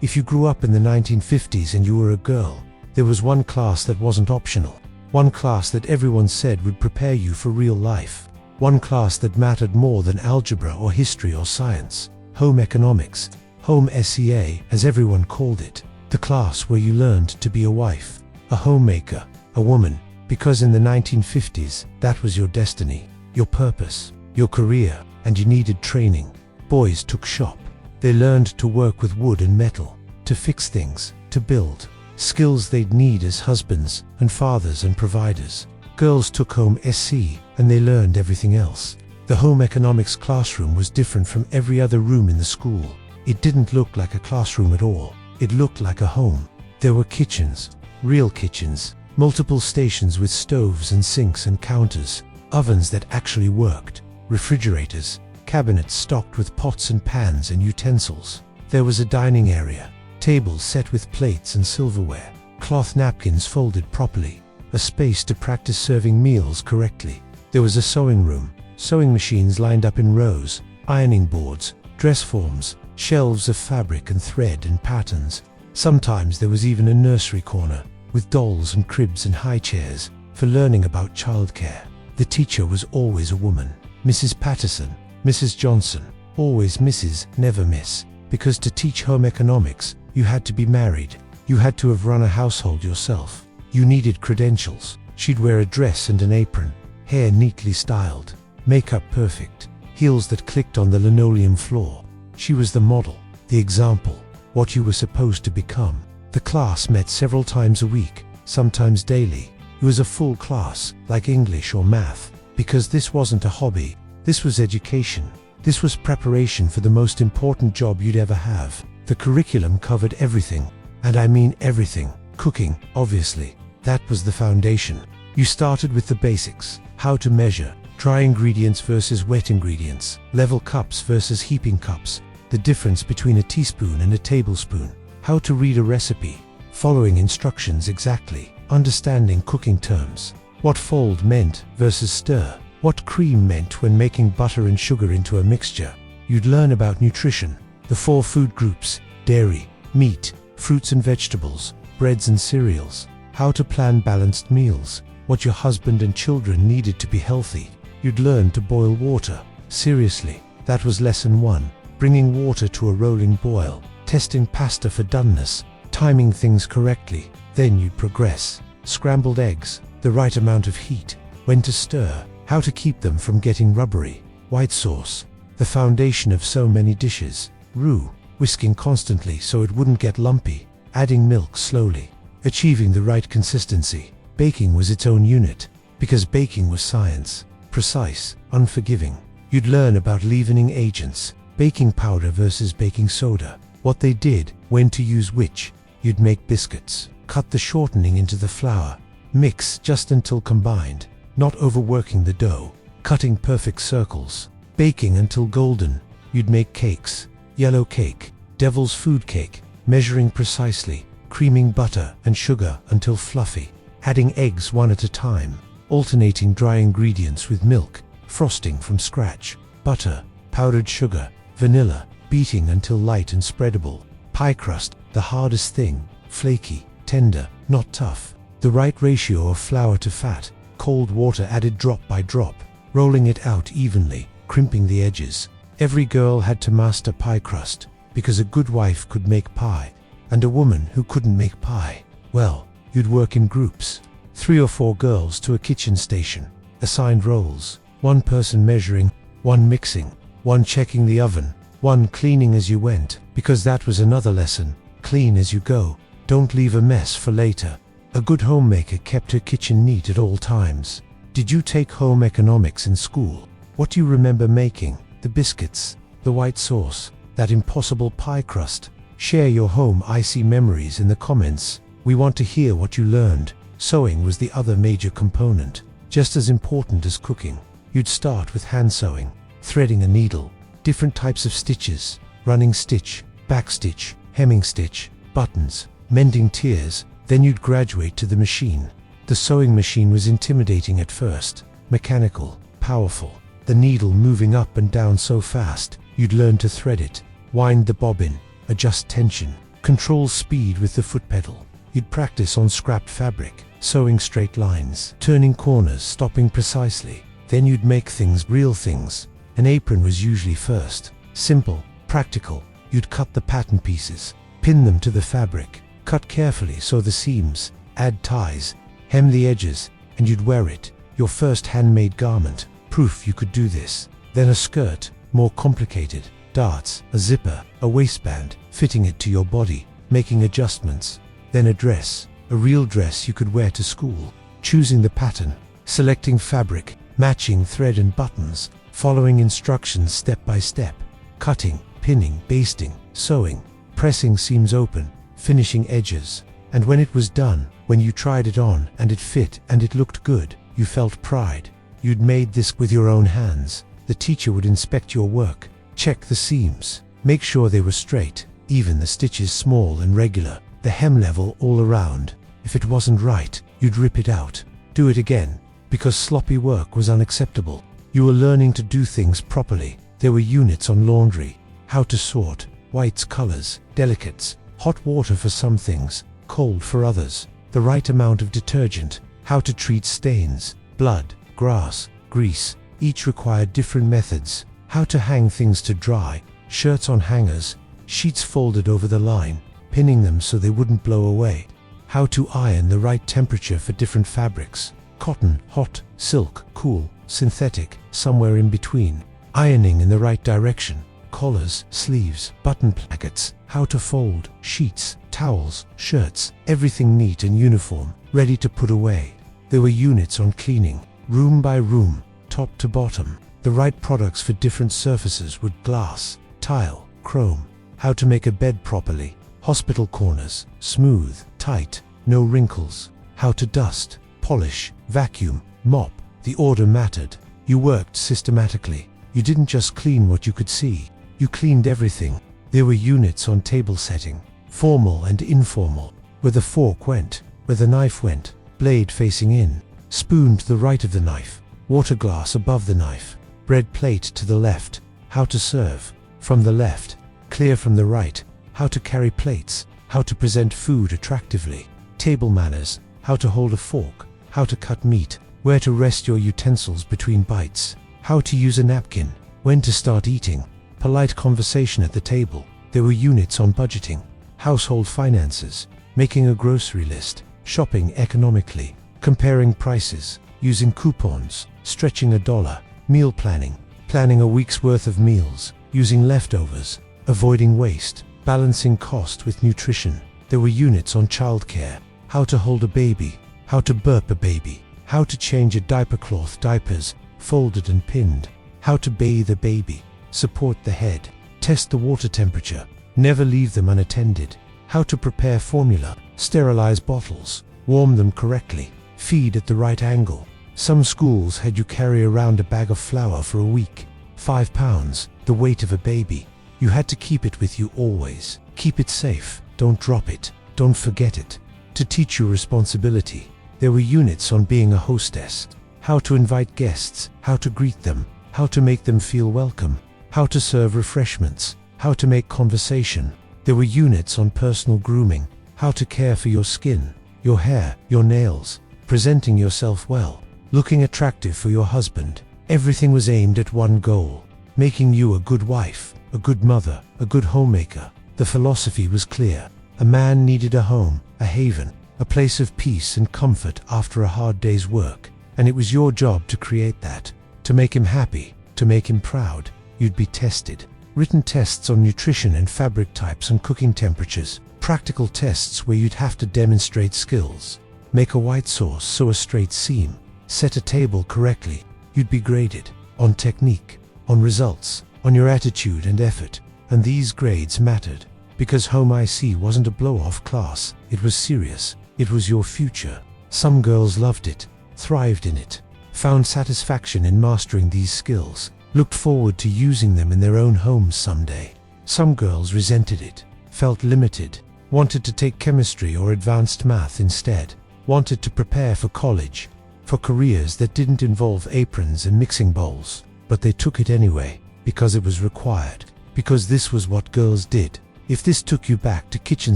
If you grew up in the 1950s and you were a girl, there was one class that wasn't optional. One class that everyone said would prepare you for real life. One class that mattered more than algebra or history or science. Home economics. Home SEA, as everyone called it. The class where you learned to be a wife, a homemaker, a woman. Because in the 1950s, that was your destiny, your purpose, your career, and you needed training. Boys took shop. They learned to work with wood and metal, to fix things, to build. Skills they'd need as husbands and fathers and providers. Girls took home SC and they learned everything else. The home economics classroom was different from every other room in the school. It didn't look like a classroom at all. It looked like a home. There were kitchens, real kitchens, multiple stations with stoves and sinks and counters, ovens that actually worked, refrigerators, cabinets stocked with pots and pans and utensils. There was a dining area, tables set with plates and silverware, cloth napkins folded properly, a space to practice serving meals correctly. There was a sewing room, sewing machines lined up in rows, ironing boards, dress forms, shelves of fabric and thread and patterns. Sometimes there was even a nursery corner, with dolls and cribs and high chairs, for learning about childcare. The teacher was always a woman. Mrs. Patterson, Mrs. Johnson, always Mrs., never Miss. Because to teach home economics, you had to be married. You had to have run a household yourself. You needed credentials. She'd wear a dress and an apron, hair neatly styled, makeup perfect, heels that clicked on the linoleum floor. She was the model, the example, what you were supposed to become. The class met several times a week, sometimes daily. It was a full class, like English or math, because this wasn't a hobby. This was education. This was preparation for the most important job you'd ever have. The curriculum covered everything, and I mean everything. Cooking, obviously. That was the foundation. You started with the basics. How to measure, dry ingredients versus wet ingredients, level cups versus heaping cups, the difference between a teaspoon and a tablespoon, how to read a recipe, following instructions exactly, understanding cooking terms, what fold meant versus stir, what cream meant when making butter and sugar into a mixture. You'd learn about nutrition, the 4 food groups, dairy, meat, fruits and vegetables, breads and cereals, how to plan balanced meals, what your husband and children needed to be healthy. You'd learn to boil water. Seriously, that was lesson 1, bringing water to a rolling boil, testing pasta for doneness, timing things correctly. Then you'd progress. Scrambled eggs, the right amount of heat, when to stir, how to keep them from getting rubbery. White sauce, the foundation of so many dishes. Roux, whisking constantly so it wouldn't get lumpy, adding milk slowly, achieving the right consistency. Baking was its own unit, because baking was science, precise, unforgiving. You'd learn about leavening agents, baking powder versus baking soda, what they did, when to use which. You'd make biscuits, cut the shortening into the flour, mix just until combined, not overworking the dough, cutting perfect circles, baking until golden. You'd make cakes, yellow cake, devil's food cake, measuring precisely, creaming butter and sugar until fluffy, adding eggs one at a time, alternating dry ingredients with milk, frosting from scratch, butter, powdered sugar, vanilla, beating until light and spreadable. Pie crust, the hardest thing, flaky, tender, not tough. The right ratio of flour to fat, cold water added drop by drop, rolling it out evenly, crimping the edges. Every girl had to master pie crust, because a good wife could make pie, and a woman who couldn't make pie, well, you'd work in groups. 3 or 4 girls to a kitchen station, assigned roles, 1 person measuring, 1 mixing, 1 checking the oven, 1 cleaning as you went, because that was another lesson. Clean as you go, don't leave a mess for later. A good homemaker kept her kitchen neat at all times. Did you take home economics in school? What do you remember making? The biscuits, the white sauce, that impossible pie crust. Share your home icy memories in the comments. We want to hear what you learned. Sewing was the other major component, just as important as cooking. You'd start with hand sewing, threading a needle, different types of stitches, running stitch, back stitch, hemming stitch, buttons, mending tiers. Then you'd graduate to the machine. The sewing machine was intimidating at first, mechanical, powerful, the needle moving up and down so fast. You'd learn to thread it, wind the bobbin, adjust tension, Control speed with the foot pedal. You'd practice on scrapped fabric, sewing straight lines, turning corners, stopping precisely. Then you'd make things, real things. An apron was usually first. Simple, practical. You'd cut the pattern pieces, pin them to the fabric, cut carefully so the seams, add ties, hem the edges, and you'd wear it. Your first handmade garment, proof you could do this. Then a skirt, more complicated, darts, a zipper, a waistband, fitting it to your body, making adjustments. Then a dress, a real dress you could wear to school, choosing the pattern, selecting fabric, matching thread and buttons, following instructions step by step, cutting, pinning, basting, sewing, pressing seams open, finishing edges. And when it was done, when you tried it on and it fit and it looked good, you felt pride. You'd made this with your own hands. The teacher would inspect your work, check the seams, make sure they were straight, even the stitches small and regular, the hem level all around. If it wasn't right, you'd rip it out, do it again, because sloppy work was unacceptable. You were learning to do things properly. There were units on laundry, how to sort, whites, colors, delicates, hot water for some things, cold for others, the right amount of detergent, how to treat stains, blood, grass, grease. Each required different methods, how to hang things to dry, shirts on hangers, sheets folded over the line, pinning them so they wouldn't blow away, how to iron the right temperature for different fabrics, cotton, hot, silk, cool, synthetic, somewhere in between, ironing in the right direction, collars, sleeves, button plackets, how to fold, sheets, towels, shirts, everything neat and uniform, ready to put away. There were units on cleaning, room by room, top to bottom, the right products for different surfaces would glass, tile, chrome, how to make a bed properly, hospital corners, smooth, tight, no wrinkles, how to dust, polish, vacuum, mop. The order mattered. You worked systematically. You didn't just clean what you could see. You cleaned everything. There were units on table setting, formal and informal, where the fork went, where the knife went, blade facing in, spoon to the right of the knife, water glass above the knife, bread plate to the left, how to serve, from the left, clear from the right, how to carry plates, how to present food attractively, table manners, how to hold a fork, how to cut meat, where to rest your utensils between bites, how to use a napkin, when to start eating, polite conversation at the table. There were units on budgeting, household finances, making a grocery list, shopping economically, comparing prices, using coupons, stretching $1, meal planning, planning a week's worth of meals, using leftovers, avoiding waste, balancing cost with nutrition. There were units on childcare, how to hold a baby, how to burp a baby, how to change a diaper cloth, diapers, folded and pinned, how to bathe a baby, support the head, test the water temperature, never leave them unattended, how to prepare formula, sterilize bottles, warm them correctly, feed at the right angle. Some schools had you carry around a bag of flour for a week, 5 pounds, the weight of a baby. You had to keep it with you always. Keep it safe, don't drop it, don't forget it. To teach you responsibility. There were units on being a hostess, how to invite guests, how to greet them, how to make them feel welcome, how to serve refreshments, how to make conversation. There were units on personal grooming, how to care for your skin, your hair, your nails, presenting yourself well, looking attractive for your husband. Everything was aimed at one goal, making you a good wife, a good mother, a good homemaker. The philosophy was clear. A man needed a home, a haven, a place of peace and comfort after a hard day's work, and it was your job to create that, to make him happy, to make him proud. You'd be tested. Written tests on nutrition and fabric types and cooking temperatures, practical tests where you'd have to demonstrate skills. Make a white sauce, sew a straight seam, set a table correctly. You'd be graded on technique, on results, on your attitude and effort, and these grades mattered. Because Home IC wasn't a blow-off class, it was serious, it was your future. Some girls loved it, thrived in it, found satisfaction in mastering these skills, looked forward to using them in their own homes someday. Some girls resented it, felt limited, wanted to take chemistry or advanced math instead, wanted to prepare for college, for careers that didn't involve aprons and mixing bowls, but they took it anyway, because it was required, because this was what girls did. if this took you back to kitchen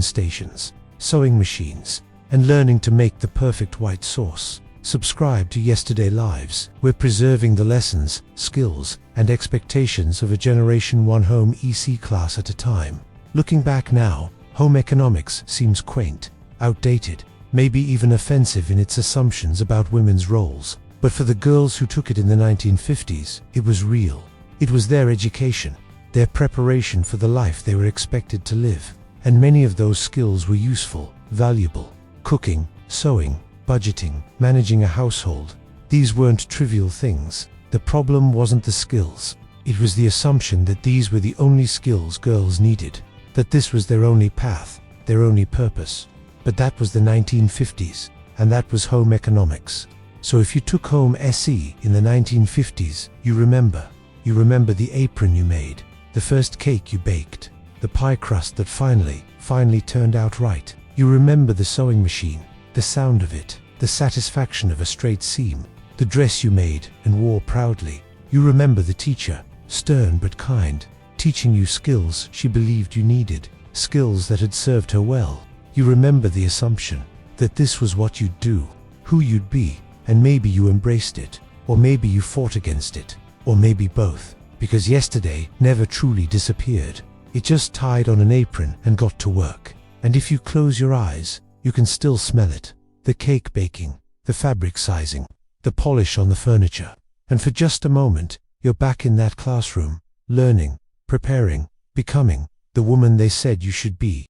stations, sewing machines, and learning to make the perfect white sauce, subscribe to Yesterday Lives. We're preserving the lessons, skills, and expectations of a Generation 1 home EC class at a time. Looking back now, home economics seems quaint, outdated, maybe even offensive in its assumptions about women's roles. But for the girls who took it in the 1950s, it was real. It was their education, their preparation for the life they were expected to live. And many of those skills were useful, valuable. Cooking, sewing, budgeting, managing a household. These weren't trivial things. The problem wasn't the skills. It was the assumption that these were the only skills girls needed, that this was their only path, their only purpose. But that was the 1950s, and that was home economics. So if you took home SE in the 1950s, you remember the apron you made, the first cake you baked, the pie crust that finally turned out right. You remember the sewing machine, the sound of it, the satisfaction of a straight seam, the dress you made and wore proudly. You remember the teacher, stern but kind, teaching you skills she believed you needed, skills that had served her well. You remember the assumption that this was what you'd do, who you'd be, and maybe you embraced it, or maybe you fought against it, or maybe both, because yesterday never truly disappeared. It just tied on an apron and got to work. And if you close your eyes, you can still smell it. The cake baking, the fabric sizing, the polish on the furniture. And for just a moment, you're back in that classroom, learning, preparing, becoming the woman they said you should be.